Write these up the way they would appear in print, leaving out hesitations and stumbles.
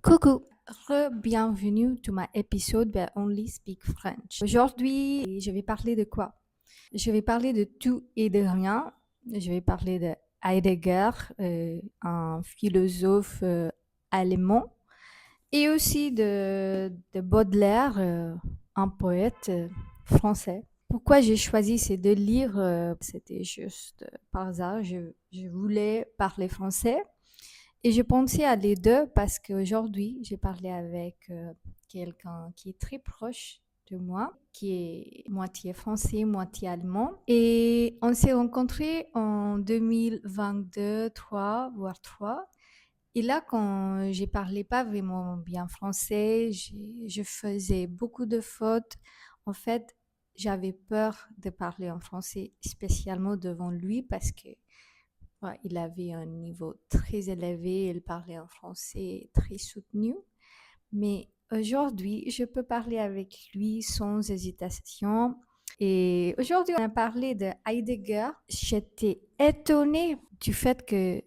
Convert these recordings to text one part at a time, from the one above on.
Coucou, bienvenue to my episode where only speak French. Aujourd'hui, je vais parler de quoi? Je vais parler de tout et de rien. Je vais parler de Heidegger, un philosophe allemand, et aussi de Baudelaire, un poète français. Pourquoi j'ai choisi ces deux livres? C'était juste par hasard. Je voulais parler français et je pensais à les deux parce qu'aujourd'hui, j'ai parlé avec quelqu'un qui est très proche de moi, qui est moitié français, moitié allemand. Et on s'est rencontrés en 2022, 3, voire 3. Et là, quand je parlais pas vraiment bien français, je faisais beaucoup de fautes. En fait, j'avais peur de parler en français, spécialement devant lui, parce que ouais, il avait un niveau très élevé, il parlait un français très soutenu. Mais aujourd'hui, je peux parler avec lui sans hésitation. Et aujourd'hui, on a parlé de Heidegger. J'étais étonnée du fait que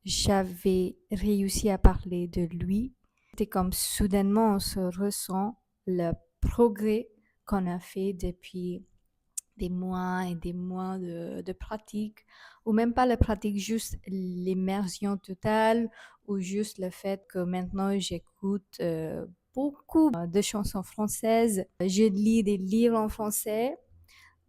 j'avais réussi à parler de lui. C'était comme soudainement on se ressent le progrès qu'on a fait depuis des mois et des mois de pratique, ou même pas la pratique, juste l'immersion totale, ou juste le fait que maintenant j'écoute beaucoup de chansons françaises, je lis des livres en français.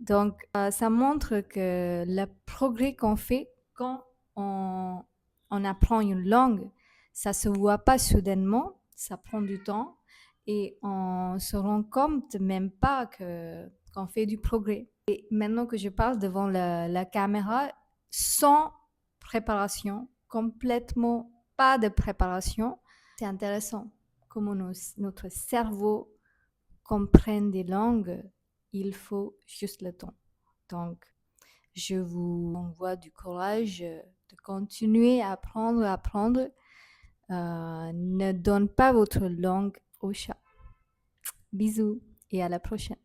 Donc, ça montre que le progrès qu'on fait quand on apprend une langue, ça se voit pas soudainement, ça prend du temps et on se rend compte même pas qu'on fait du progrès. Et maintenant que je parle devant la caméra, sans préparation, complètement pas de préparation, c'est intéressant comment notre cerveau comprenne des langues, il faut juste le temps. Donc, je vous envoie du courage de continuer à apprendre, à apprendre. Ne donne pas votre langue au chat. Bisous et à la prochaine.